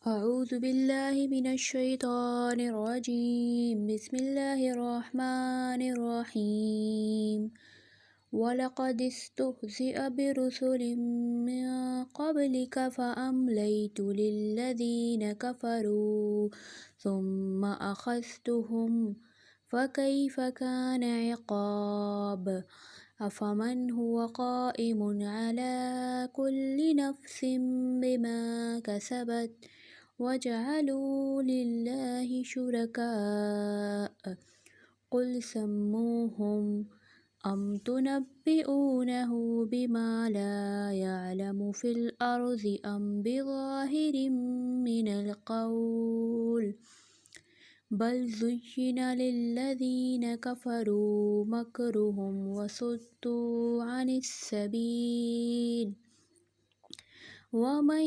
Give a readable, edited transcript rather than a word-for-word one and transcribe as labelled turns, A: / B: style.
A: أعوذ بالله من الشيطان الرجيم. بسم الله الرحمن الرحيم. ولقد استهزئ برسل من قبلك فأمليت للذين كفروا ثم أخذتهم فكيف كان عقاب. أفمن هو قائم على كل نفس بما كسبت وجعلوا لله شركاء قل سموهم أم تنبئونه بما لا يعلم في الأرض أم بظاهر من القول بل زين للذين كفروا مكرهم وصدوا عن السبيل ومن